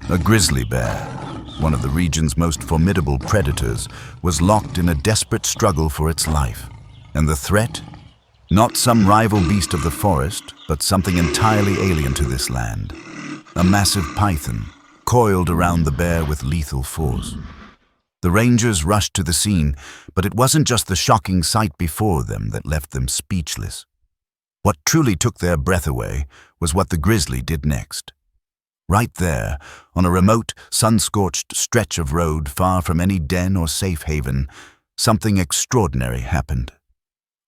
A grizzly bear, one of the region's most formidable predators, was locked in a desperate struggle for its life. And the threat? Not some rival beast of the forest, but something entirely alien to this land. A massive python, coiled around the bear with lethal force. The rangers rushed to the scene, but it wasn't just the shocking sight before them that left them speechless. What truly took their breath away was what the grizzly did next. Right there, on a remote, sun-scorched stretch of road far from any den or safe haven, something extraordinary happened.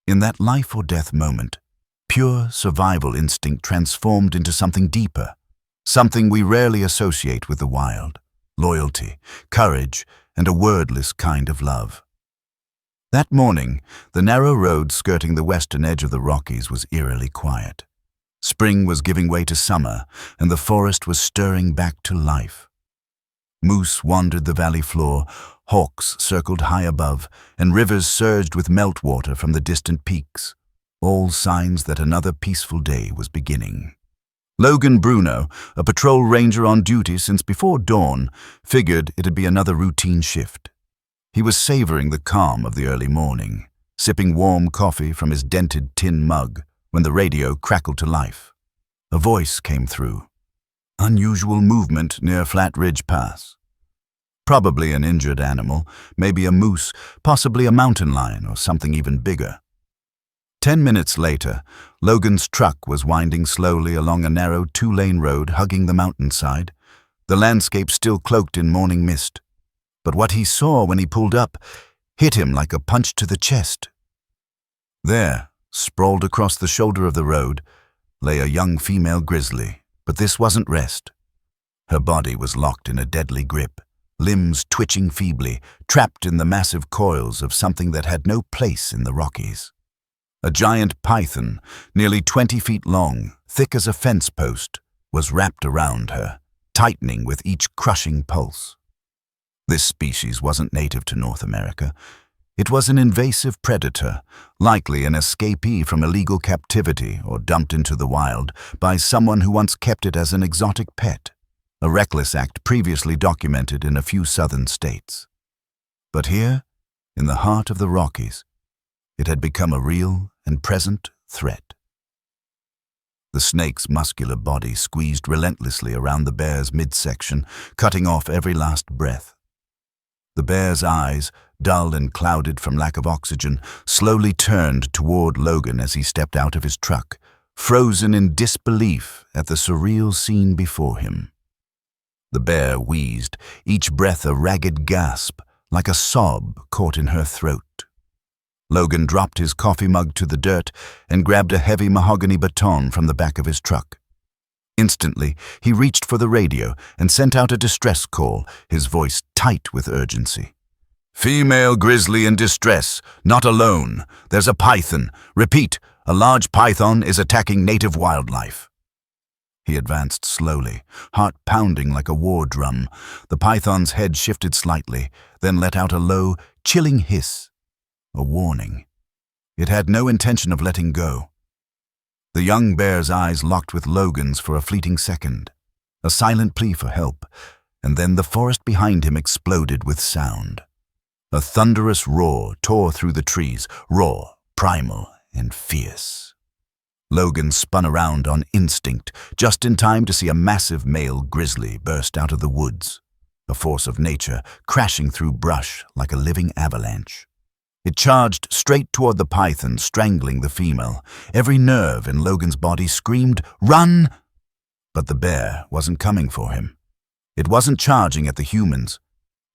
In that life-or-death moment, pure survival instinct transformed into something deeper, something we rarely associate with the wild: loyalty, courage, and a wordless kind of love. That morning, the narrow road skirting the western edge of the Rockies was eerily quiet. Spring was giving way to summer, and the forest was stirring back to life. Moose wandered the valley floor, hawks circled high above, and rivers surged with meltwater from the distant peaks, all signs that another peaceful day was beginning. Logan Bruno, a patrol ranger on duty since before dawn, figured it'd be another routine shift. He was savoring the calm of the early morning, sipping warm coffee from his dented tin mug, when the radio crackled to life. A voice came through. Unusual movement near Flat Ridge Pass. Probably an injured animal, maybe a moose, possibly a mountain lion or something even bigger. 10 minutes later, Logan's truck was winding slowly along a narrow two-lane road hugging the mountainside, the landscape still cloaked in morning mist. But what he saw when he pulled up hit him like a punch to the chest. There, sprawled across the shoulder of the road, lay a young female grizzly, but this wasn't rest. Her body was locked in a deadly grip, limbs twitching feebly, trapped in the massive coils of something that had no place in the Rockies. A giant python, nearly 20 feet long, thick as a fence post, was wrapped around her, tightening with each crushing pulse. This species wasn't native to North America. It was an invasive predator, likely an escapee from illegal captivity or dumped into the wild by someone who once kept it as an exotic pet, a reckless act previously documented in a few southern states. But here, in the heart of the Rockies, it had become a real and present threat. The snake's muscular body squeezed relentlessly around the bear's midsection, cutting off every last breath. The bear's eyes, dull and clouded from lack of oxygen, slowly turned toward Logan as he stepped out of his truck, frozen in disbelief at the surreal scene before him. The bear wheezed, each breath a ragged gasp, like a sob caught in her throat. Logan dropped his coffee mug to the dirt and grabbed a heavy mahogany baton from the back of his truck. Instantly, he reached for the radio and sent out a distress call, his voice tight with urgency. "Female grizzly in distress, not alone. There's a python. Repeat, a large python is attacking native wildlife." He advanced slowly, heart pounding like a war drum. The python's head shifted slightly, then let out a low, chilling hiss. A warning. It had no intention of letting go. The young bear's eyes locked with Logan's for a fleeting second, a silent plea for help, and then the forest behind him exploded with sound. A thunderous roar tore through the trees, raw, primal, and fierce. Logan spun around on instinct, just in time to see a massive male grizzly burst out of the woods, a force of nature crashing through brush like a living avalanche. It charged straight toward the python, strangling the female. Every nerve in Logan's body screamed, "Run!" But the bear wasn't coming for him. It wasn't charging at the humans.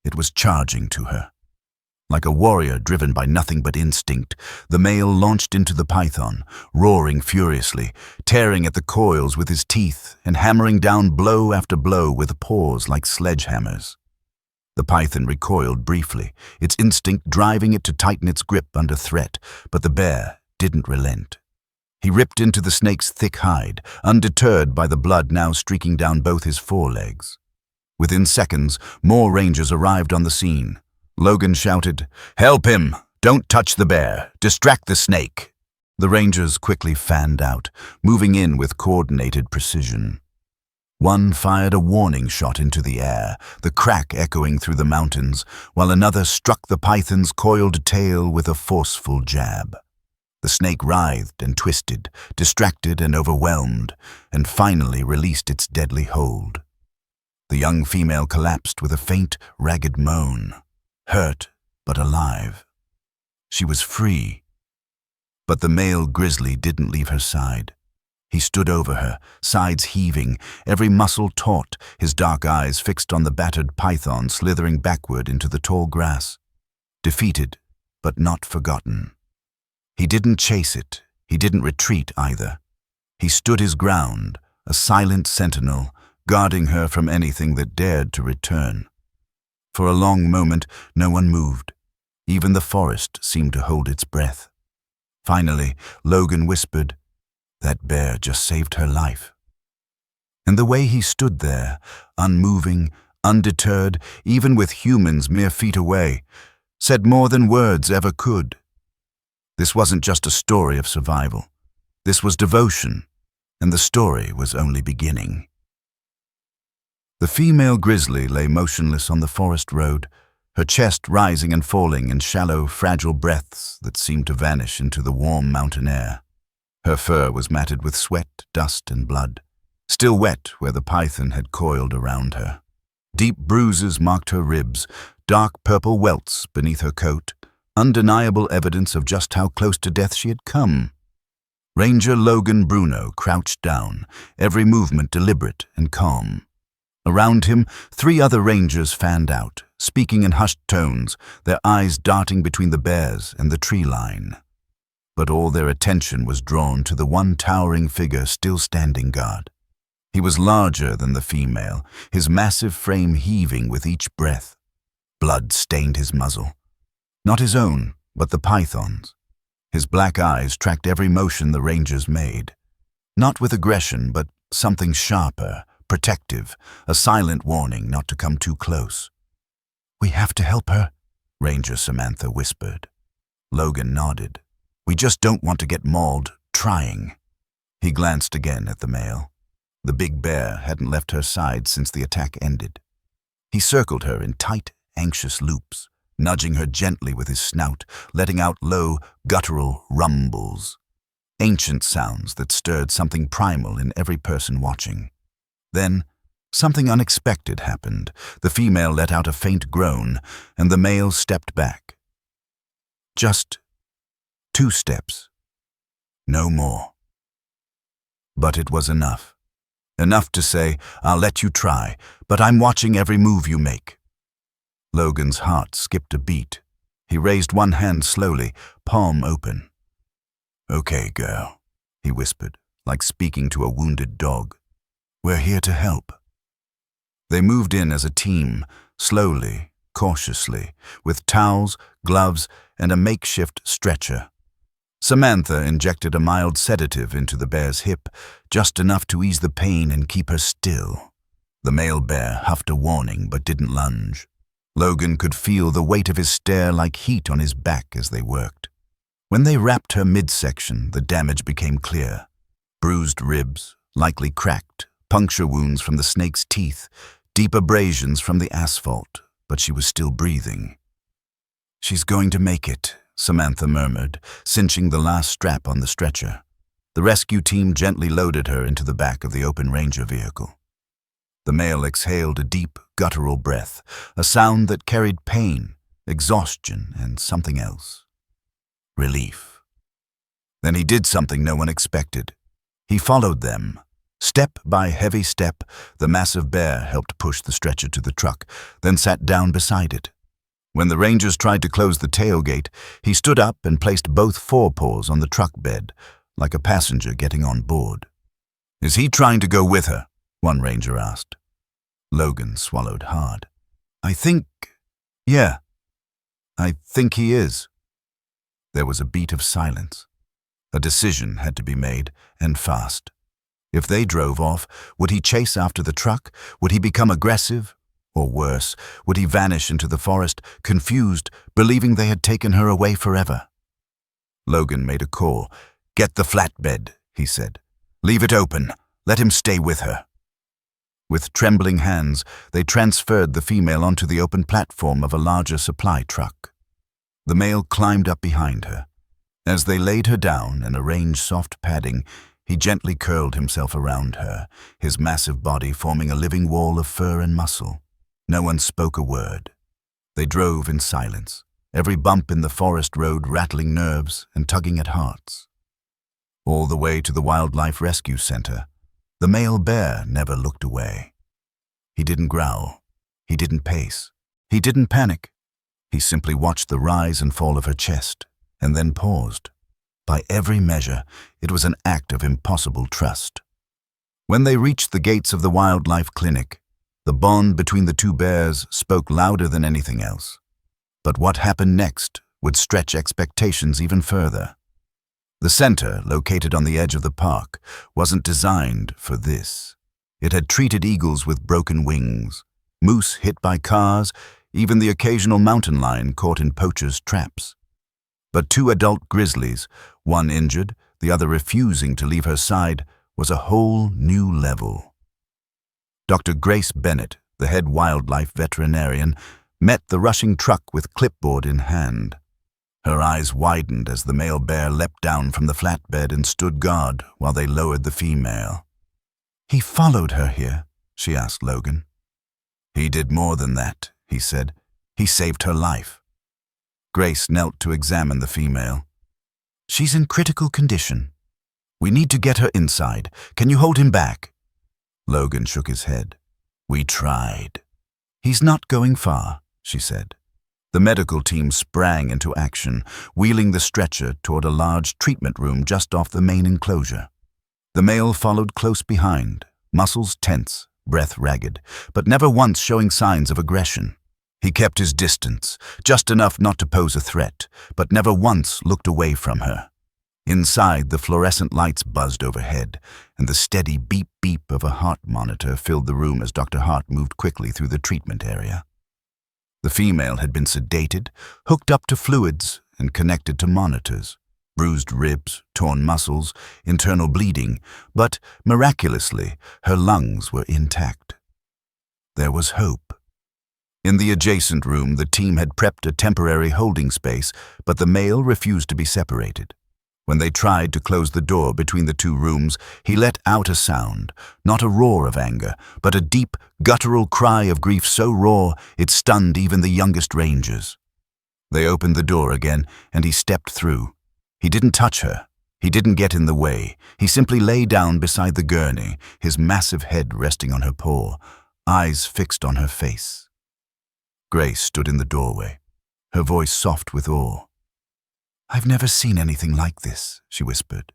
It was charging to her. Like a warrior driven by nothing but instinct, the male launched into the python, roaring furiously, tearing at the coils with his teeth and hammering down blow after blow with paws like sledgehammers. The python recoiled briefly, its instinct driving it to tighten its grip under threat, but the bear didn't relent. He ripped into the snake's thick hide, undeterred by the blood now streaking down both his forelegs. Within seconds, more rangers arrived on the scene. Logan shouted, "Help him! Don't touch the bear! Distract the snake!" The rangers quickly fanned out, moving in with coordinated precision. One fired a warning shot into the air, the crack echoing through the mountains, while another struck the python's coiled tail with a forceful jab. The snake writhed and twisted, distracted and overwhelmed, and finally released its deadly hold. The young female collapsed with a faint, ragged moan, hurt but alive. She was free. But the male grizzly didn't leave her side. He stood over her, sides heaving, every muscle taut, his dark eyes fixed on the battered python slithering backward into the tall grass. Defeated, but not forgotten. He didn't chase it. He didn't retreat either. He stood his ground, a silent sentinel, guarding her from anything that dared to return. For a long moment, no one moved. Even the forest seemed to hold its breath. Finally, Logan whispered, "That bear just saved her life." And the way he stood there, unmoving, undeterred, even with humans mere feet away, said more than words ever could. This wasn't just a story of survival. This was devotion, and the story was only beginning. The female grizzly lay motionless on the forest road, her chest rising and falling in shallow, fragile breaths that seemed to vanish into the warm mountain air. Her fur was matted with sweat, dust, and blood, still wet where the python had coiled around her. Deep bruises marked her ribs, dark purple welts beneath her coat, undeniable evidence of just how close to death she had come. Ranger Logan Bruno crouched down, every movement deliberate and calm. Around him, 3 other rangers fanned out, speaking in hushed tones, their eyes darting between the bears and the tree line. But all their attention was drawn to the one towering figure still standing guard. He was larger than the female, his massive frame heaving with each breath. Blood stained his muzzle. Not his own, but the python's. His black eyes tracked every motion the rangers made. Not with aggression, but something sharper, protective, a silent warning not to come too close. "We have to help her," Ranger Samantha whispered. Logan nodded. "We just don't want to get mauled trying." He glanced again at the male. The big bear hadn't left her side since the attack ended. He circled her in tight, anxious loops, nudging her gently with his snout, letting out low, guttural rumbles. Ancient sounds that stirred something primal in every person watching. Then, something unexpected happened. The female let out a faint groan, and the male stepped back. Just 2 steps. No more. But it was enough. Enough to say, "I'll let you try, but I'm watching every move you make." Logan's heart skipped a beat. He raised one hand slowly, palm open. "Okay, girl," he whispered, like speaking to a wounded dog. "We're here to help." They moved in as a team, slowly, cautiously, with towels, gloves, and a makeshift stretcher. Samantha injected a mild sedative into the bear's hip, just enough to ease the pain and keep her still. The male bear huffed a warning but didn't lunge. Logan could feel the weight of his stare like heat on his back as they worked. When they wrapped her midsection, the damage became clear. Bruised ribs, likely cracked, puncture wounds from the snake's teeth, deep abrasions from the asphalt, but she was still breathing. "She's going to make it," Samantha murmured, cinching the last strap on the stretcher. The rescue team gently loaded her into the back of the open ranger vehicle. The male exhaled a deep, guttural breath, a sound that carried pain, exhaustion, and something else. Relief. Then he did something no one expected. He followed them. Step by heavy step, the massive bear helped push the stretcher to the truck, then sat down beside it. When the rangers tried to close the tailgate, he stood up and placed both forepaws on the truck bed, like a passenger getting on board. "Is he trying to go with her?" one ranger asked. Logan swallowed hard. I think he is." There was a beat of silence. A decision had to be made, and fast. If they drove off, would he chase after the truck? Would he become aggressive? Or worse, would he vanish into the forest, confused, believing they had taken her away forever? Logan made a call. "Get the flatbed," he said. "Leave it open. Let him stay with her." With trembling hands, they transferred the female onto the open platform of a larger supply truck. The male climbed up behind her. As they laid her down and arranged soft padding, he gently curled himself around her, his massive body forming a living wall of fur and muscle. No one spoke a word. They drove in silence, every bump in the forest road rattling nerves and tugging at hearts. All the way to the Wildlife Rescue Center, the male bear never looked away. He didn't growl. He didn't pace. He didn't panic. He simply watched the rise and fall of her chest, and then paused. By every measure, it was an act of impossible trust. When they reached the gates of the wildlife clinic, the bond between the two bears spoke louder than anything else. But what happened next would stretch expectations even further. The center, located on the edge of the park, wasn't designed for this. It had treated eagles with broken wings, moose hit by cars, even the occasional mountain lion caught in poachers' traps. But two adult grizzlies, one injured, the other refusing to leave her side, was a whole new level. Dr. Grace Bennett, the head wildlife veterinarian, met the rushing truck with clipboard in hand. Her eyes widened as the male bear leapt down from the flatbed and stood guard while they lowered the female. "He followed her here?" she asked Logan. "He did more than that," he said. "He saved her life." Grace knelt to examine the female. "She's in critical condition. We need to get her inside. Can you hold him back?" Logan shook his head. "We tried." "He's not going far," she said. The medical team sprang into action, wheeling the stretcher toward a large treatment room just off the main enclosure. The male followed close behind, muscles tense, breath ragged, but never once showing signs of aggression. He kept his distance, just enough not to pose a threat, but never once looked away from her. Inside, the fluorescent lights buzzed overhead, and the steady beep-beep of a heart monitor filled the room as Dr. Hart moved quickly through the treatment area. The female had been sedated, hooked up to fluids, and connected to monitors. Bruised ribs, torn muscles, internal bleeding, but miraculously, her lungs were intact. There was hope. In the adjacent room, the team had prepped a temporary holding space, but the male refused to be separated. When they tried to close the door between the two rooms, he let out a sound, not a roar of anger, but a deep, guttural cry of grief so raw it stunned even the youngest rangers. They opened the door again, and he stepped through. He didn't touch her. He didn't get in the way. He simply lay down beside the gurney, his massive head resting on her paw, eyes fixed on her face. Grace stood in the doorway, her voice soft with awe. "I've never seen anything like this," she whispered.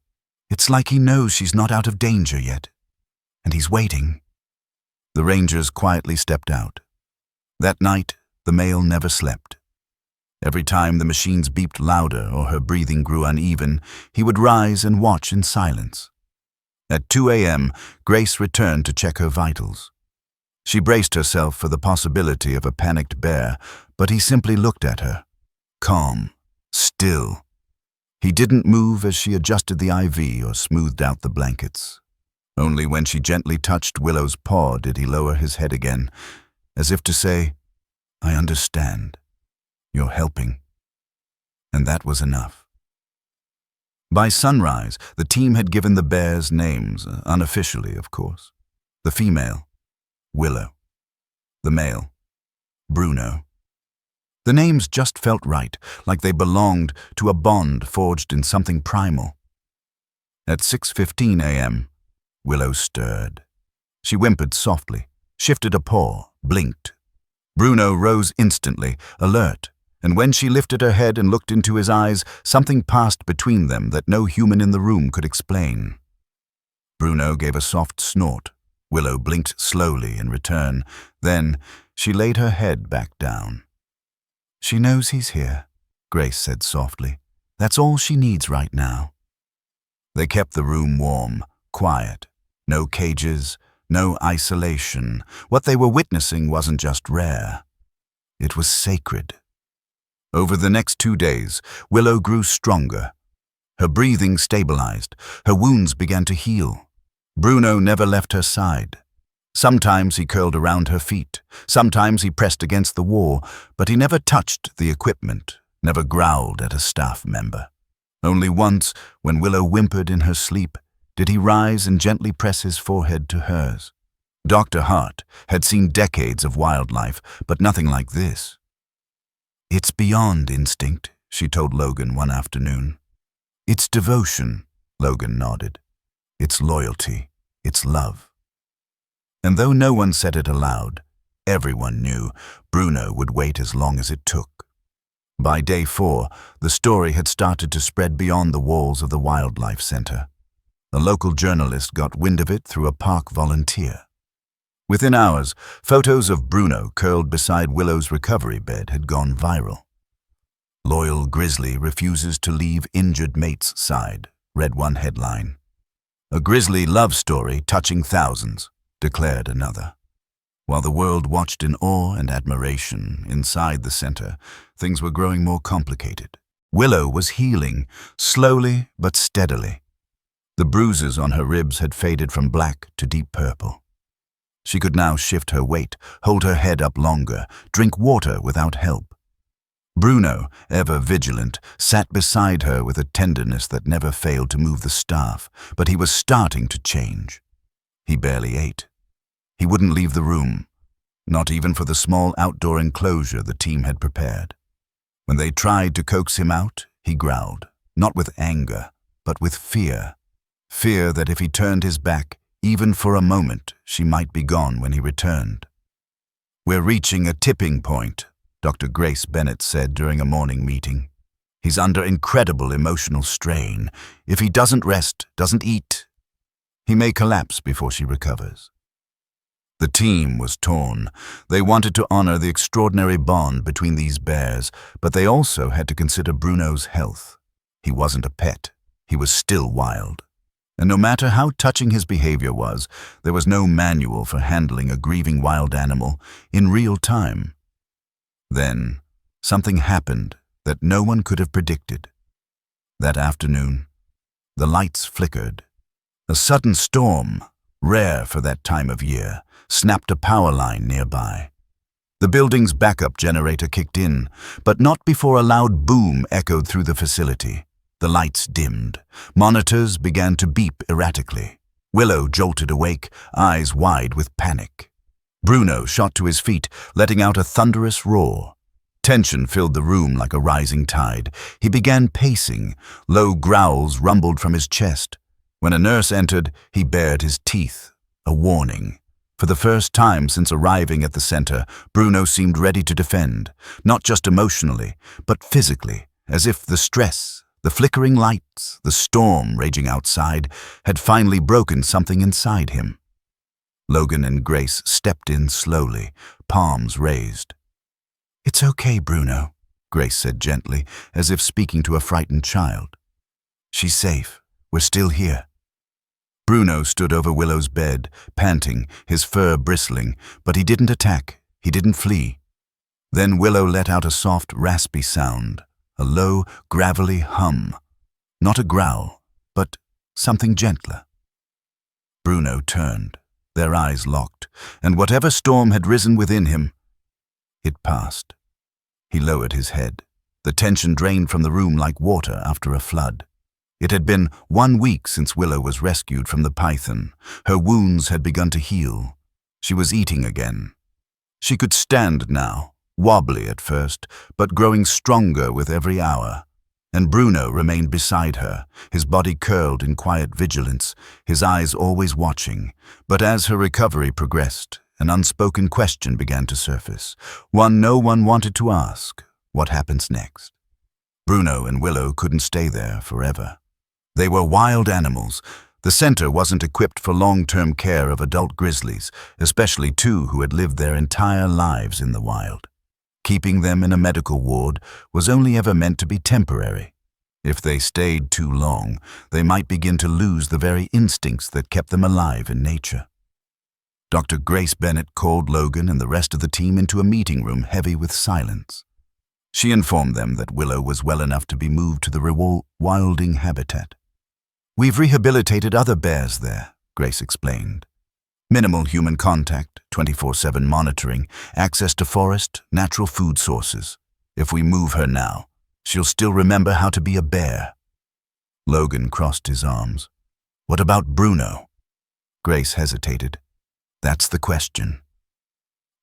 "It's like he knows she's not out of danger yet. And he's waiting." The rangers quietly stepped out. That night, the male never slept. Every time the machines beeped louder or her breathing grew uneven, he would rise and watch in silence. At 2 a.m., Grace returned to check her vitals. She braced herself for the possibility of a panicked bear, but he simply looked at her, calm, still. He didn't move as she adjusted the IV or smoothed out the blankets. Only when she gently touched Willow's paw did he lower his head again, as if to say, "I understand. You're helping." And that was enough. By sunrise, the team had given the bears names, unofficially, of course. The female, Willow. The male, Bruno. The names just felt right, like they belonged to a bond forged in something primal. At 6:15 a.m., Willow stirred. She whimpered softly, shifted a paw, blinked. Bruno rose instantly, alert, and when she lifted her head and looked into his eyes, something passed between them that no human in the room could explain. Bruno gave a soft snort. Willow blinked slowly in return. Then she laid her head back down. "She knows he's here," Grace said softly. "That's all she needs right now." They kept the room warm, quiet. No cages, no isolation. What they were witnessing wasn't just rare. It was sacred. Over the next 2 days, Willow grew stronger. Her breathing stabilized. Her wounds began to heal. Bruno never left her side. Sometimes he curled around her feet, sometimes he pressed against the wall, but he never touched the equipment, never growled at a staff member. Only once, when Willow whimpered in her sleep, did he rise and gently press his forehead to hers. Dr. Hart had seen decades of wildlife, but nothing like this. "It's beyond instinct," she told Logan one afternoon. "It's devotion," Logan nodded. "It's loyalty. It's love." And though no one said it aloud, everyone knew Bruno would wait as long as it took. By day 4, the story had started to spread beyond the walls of the wildlife center. A local journalist got wind of it through a park volunteer. Within hours, photos of Bruno curled beside Willow's recovery bed had gone viral. "Loyal grizzly refuses to leave injured mate's side," read one headline. "A grizzly love story touching thousands," declared another. While the world watched in awe and admiration, inside the center, things were growing more complicated. Willow was healing, slowly but steadily. The bruises on her ribs had faded from black to deep purple. She could now shift her weight, hold her head up longer, drink water without help. Bruno, ever vigilant, sat beside her with a tenderness that never failed to move the staff, but he was starting to change. He barely ate. He wouldn't leave the room, not even for the small outdoor enclosure the team had prepared. When they tried to coax him out, he growled, not with anger, but with fear. Fear that if he turned his back, even for a moment, she might be gone when he returned. "We're reaching a tipping point," Dr. Grace Bennett said during a morning meeting. "He's under incredible emotional strain. If he doesn't rest, doesn't eat, he may collapse before she recovers." The team was torn. They wanted to honor the extraordinary bond between these bears, but they also had to consider Bruno's health. He wasn't a pet. He was still wild. And no matter how touching his behavior was, there was no manual for handling a grieving wild animal in real time. Then, something happened that no one could have predicted. That afternoon, the lights flickered. A sudden storm, rare for that time of year, snapped a power line nearby. The building's backup generator kicked in, but not before a loud boom echoed through the facility. The lights dimmed. Monitors began to beep erratically. Willow jolted awake, eyes wide with panic. Bruno shot to his feet, letting out a thunderous roar. Tension filled the room like a rising tide. He began pacing. Low growls rumbled from his chest. When a nurse entered, he bared his teeth. A warning. For the first time since arriving at the center, Bruno seemed ready to defend, not just emotionally, but physically, as if the stress, the flickering lights, the storm raging outside had finally broken something inside him. Logan and Grace stepped in slowly, palms raised. "It's okay, Bruno," Grace said gently, as if speaking to a frightened child. "She's safe. We're still here." Bruno stood over Willow's bed, panting, his fur bristling, but he didn't attack, he didn't flee. Then Willow let out a soft, raspy sound, a low, gravelly hum. Not a growl, but something gentler. Bruno turned, their eyes locked, and whatever storm had risen within him, it passed. He lowered his head. The tension drained from the room like water after a flood. It had been 1 week since Willow was rescued from the python. Her wounds had begun to heal. She was eating again. She could stand now, wobbly at first, but growing stronger with every hour. And Bruno remained beside her, his body curled in quiet vigilance, his eyes always watching. But as her recovery progressed, an unspoken question began to surface, one no one wanted to ask: what happens next? Bruno and Willow couldn't stay there forever. They were wild animals. The center wasn't equipped for long-term care of adult grizzlies, especially 2 who had lived their entire lives in the wild. Keeping them in a medical ward was only ever meant to be temporary. If they stayed too long, they might begin to lose the very instincts that kept them alive in nature. Dr. Grace Bennett called Logan and the rest of the team into a meeting room heavy with silence. She informed them that Willow was well enough to be moved to the rewilding habitat. "We've rehabilitated other bears there," Grace explained. Minimal human contact, 24/7 monitoring, access to forest, natural food sources. If we move her now, she'll still remember how to be a bear. Logan crossed his arms. What about Bruno? Grace hesitated. That's the question.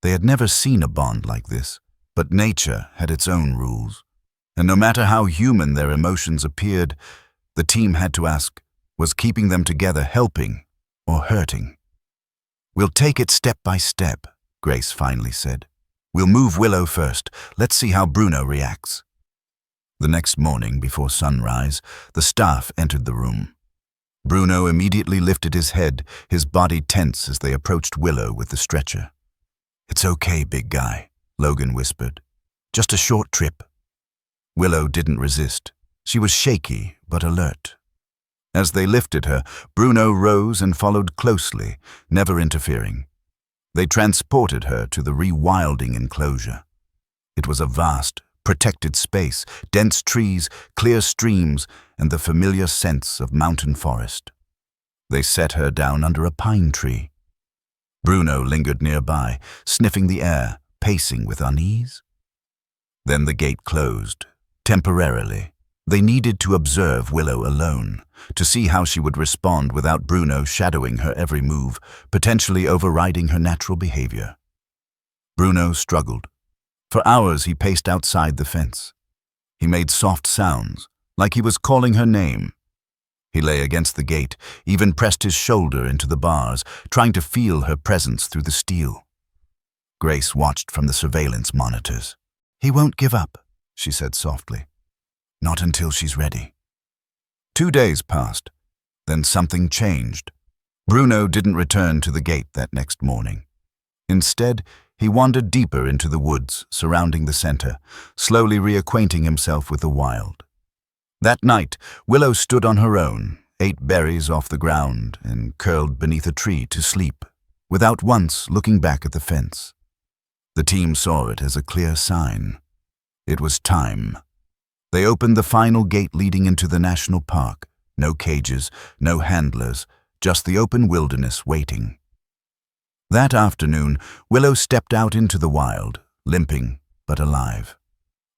They had never seen a bond like this, but nature had its own rules. And no matter how human their emotions appeared, the team had to ask, was keeping them together helping or hurting? We'll take it step by step, Grace finally said. We'll move Willow first. Let's see how Bruno reacts. The next morning, before sunrise, the staff entered the room. Bruno immediately lifted his head, his body tense as they approached Willow with the stretcher. It's okay, big guy, Logan whispered. Just a short trip. Willow didn't resist. She was shaky, but alert. As they lifted her, Bruno rose and followed closely, never interfering. They transported her to the rewilding enclosure. It was a vast, protected space, dense trees, clear streams, and the familiar scents of mountain forest. They set her down under a pine tree. Bruno lingered nearby, sniffing the air, pacing with unease. Then the gate closed, temporarily. They needed to observe Willow alone, to see how she would respond without Bruno shadowing her every move, potentially overriding her natural behavior. Bruno struggled. For hours he paced outside the fence. He made soft sounds, like he was calling her name. He lay against the gate, even pressed his shoulder into the bars, trying to feel her presence through the steel. Grace watched from the surveillance monitors. He won't give up, she said softly. Not until she's ready. 2 days passed. Then something changed. Bruno didn't return to the gate that next morning. Instead, he wandered deeper into the woods surrounding the center, slowly reacquainting himself with the wild. That night, Willow stood on her own, ate berries off the ground, and curled beneath a tree to sleep, without once looking back at the fence. The team saw it as a clear sign. It was time. They opened the final gate leading into the national park. No cages, no handlers, just the open wilderness waiting. That afternoon, Willow stepped out into the wild, limping but alive.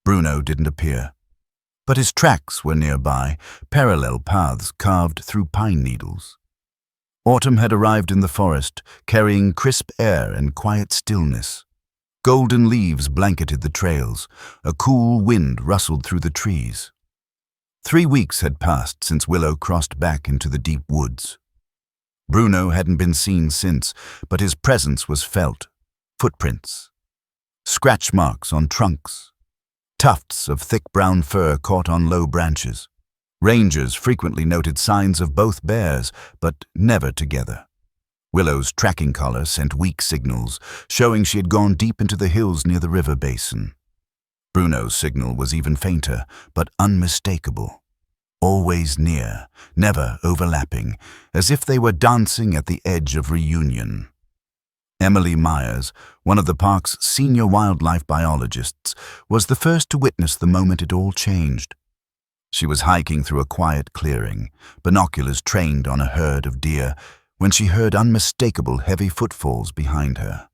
Bruno didn't appear. But his tracks were nearby, parallel paths carved through pine needles. Autumn had arrived in the forest, carrying crisp air and quiet stillness. Golden leaves blanketed the trails. A cool wind rustled through the trees. 3 weeks had passed since Willow crossed back into the deep woods. Bruno hadn't been seen since, but his presence was felt. Footprints. Scratch marks on trunks. Tufts of thick brown fur caught on low branches. Rangers frequently noted signs of both bears, but never together. Willow's tracking collar sent weak signals, showing she had gone deep into the hills near the river basin. Bruno's signal was even fainter, but unmistakable. Always near, never overlapping, as if they were dancing at the edge of reunion. Emily Myers, one of the park's senior wildlife biologists, was the first to witness the moment it all changed. She was hiking through a quiet clearing, binoculars trained on a herd of deer, when she heard unmistakable heavy footfalls behind her.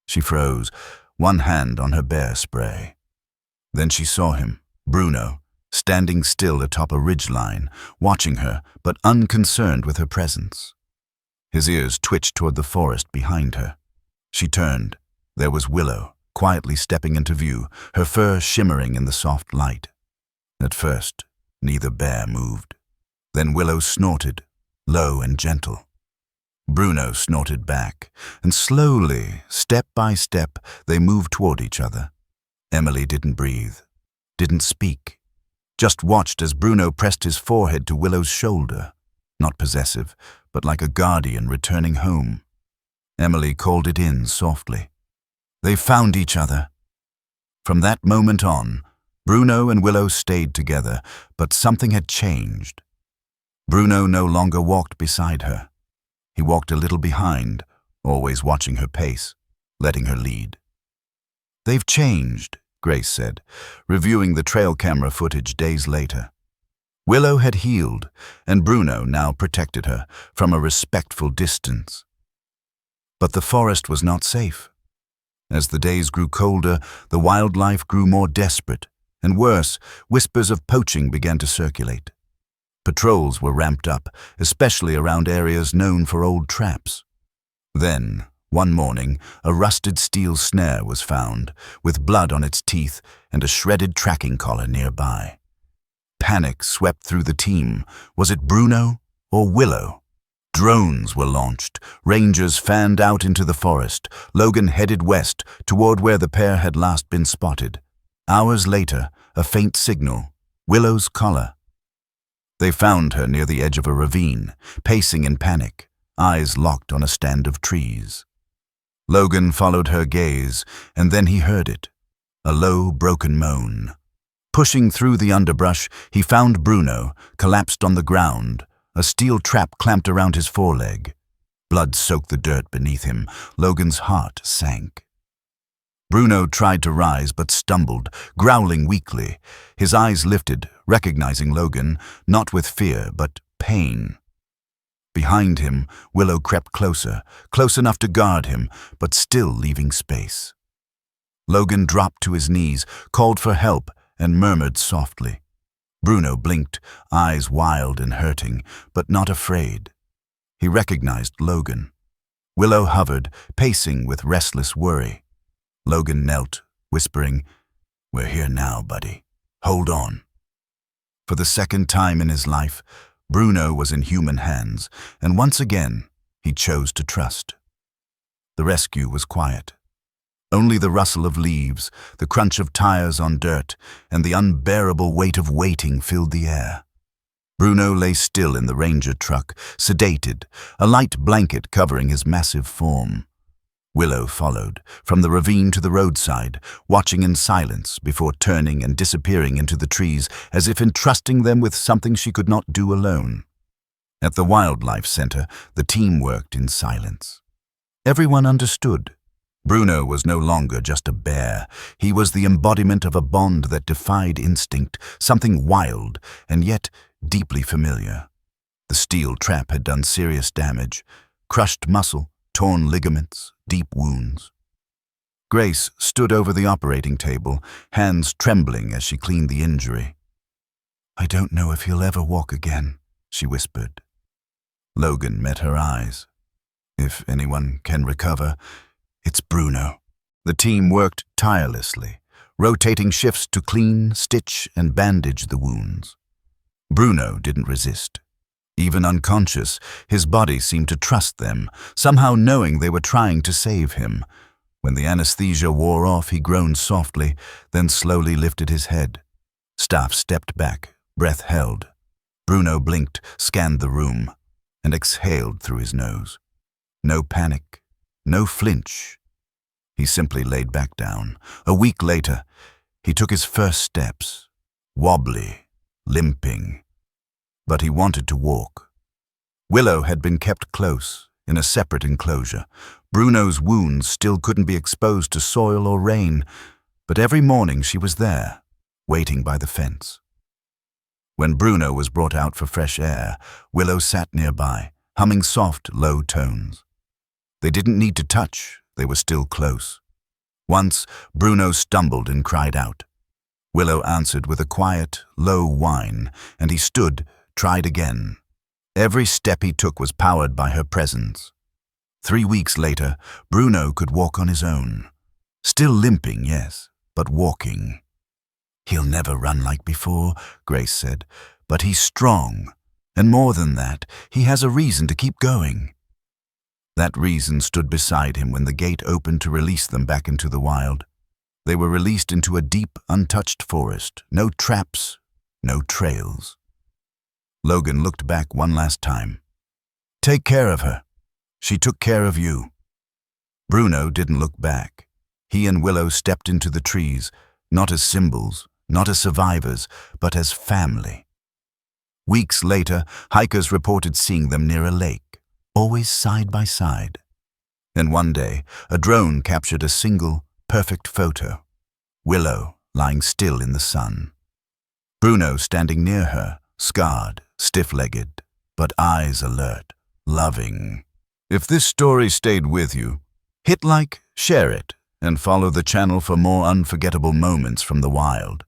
She froze, one hand on her bear spray. Then she saw him, Bruno, standing still atop a ridgeline, watching her, but unconcerned with her presence. His ears twitched toward the forest behind her. She turned. There was Willow, quietly stepping into view, her fur shimmering in the soft light. At first, neither bear moved. Then Willow snorted, low and gentle. Bruno snorted back, and slowly, step by step, they moved toward each other. Emily didn't breathe, didn't speak, just watched as Bruno pressed his forehead to Willow's shoulder, not possessive, but like a guardian returning home. Emily called it in softly. They found each other. From that moment on, Bruno and Willow stayed together, but something had changed. Bruno no longer walked beside her. He walked a little behind, always watching her pace, letting her lead. They've changed, Grace said, reviewing the trail camera footage days later. Willow had healed, and Bruno now protected her from a respectful distance. But the forest was not safe. As the days grew colder, the wildlife grew more desperate, and worse, whispers of poaching began to circulate. Patrols were ramped up, especially around areas known for old traps. Then, one morning, a rusted steel snare was found, with blood on its teeth and a shredded tracking collar nearby. Panic swept through the team. Was it Bruno or Willow? Drones were launched. Rangers fanned out into the forest. Logan headed west, toward where the pair had last been spotted. Hours later, a faint signal. Willow's collar. They found her near the edge of a ravine, pacing in panic, eyes locked on a stand of trees. Logan followed her gaze, and then he heard it. A low, broken moan. Pushing through the underbrush, he found Bruno, collapsed on the ground, a steel trap clamped around his foreleg. Blood soaked the dirt beneath him. Logan's heart sank. Bruno tried to rise but stumbled, growling weakly. His eyes lifted, recognizing Logan, not with fear but pain. Behind him, Willow crept closer, close enough to guard him, but still leaving space. Logan dropped to his knees, called for help, and murmured softly. Bruno blinked, eyes wild and hurting, but not afraid. He recognized Logan. Willow hovered, pacing with restless worry. Logan knelt, whispering, "We're here now, buddy. Hold on." For the second time in his life, Bruno was in human hands, and once again, he chose to trust. The rescue was quiet. Only the rustle of leaves, the crunch of tires on dirt, and the unbearable weight of waiting filled the air. Bruno lay still in the ranger truck, sedated, a light blanket covering his massive form. Willow followed, from the ravine to the roadside, watching in silence before turning and disappearing into the trees as if entrusting them with something she could not do alone. At the wildlife center, the team worked in silence. Everyone understood. Bruno was no longer just a bear. He was the embodiment of a bond that defied instinct, something wild and yet deeply familiar. The steel trap had done serious damage, crushed muscle, torn ligaments, deep wounds. Grace stood over the operating table, hands trembling as she cleaned the injury. "I don't know if he'll ever walk again," she whispered. Logan met her eyes. "If anyone can recover, it's Bruno." The team worked tirelessly, rotating shifts to clean, stitch, and bandage the wounds. Bruno didn't resist. Even unconscious, his body seemed to trust them, somehow knowing they were trying to save him. When the anesthesia wore off, he groaned softly, then slowly lifted his head. Staff stepped back, breath held. Bruno blinked, scanned the room, and exhaled through his nose. No panic, no flinch. He simply laid back down. A week later, he took his first steps, wobbly, limping. But he wanted to walk. Willow had been kept close, in a separate enclosure. Bruno's wounds still couldn't be exposed to soil or rain, but every morning she was there, waiting by the fence. When Bruno was brought out for fresh air, Willow sat nearby, humming soft, low tones. They didn't need to touch, they were still close. Once, Bruno stumbled and cried out. Willow answered with a quiet, low whine, and he stood, tried again. Every step he took was powered by her presence. 3 weeks later, Bruno could walk on his own. Still limping, yes, but walking. "He'll never run like before," Grace said, "but he's strong. And more than that, he has a reason to keep going." That reason stood beside him when the gate opened to release them back into the wild. They were released into a deep, untouched forest. No traps, no trails. Logan looked back one last time. "Take care of her. She took care of you." Bruno didn't look back. He and Willow stepped into the trees, not as symbols, not as survivors, but as family. Weeks later, hikers reported seeing them near a lake, always side by side. Then one day, a drone captured a single, perfect photo. Willow lying still in the sun. Bruno standing near her, scarred, stiff-legged, but eyes alert, loving. If this story stayed with you, hit like, share it, and follow the channel for more unforgettable moments from the wild.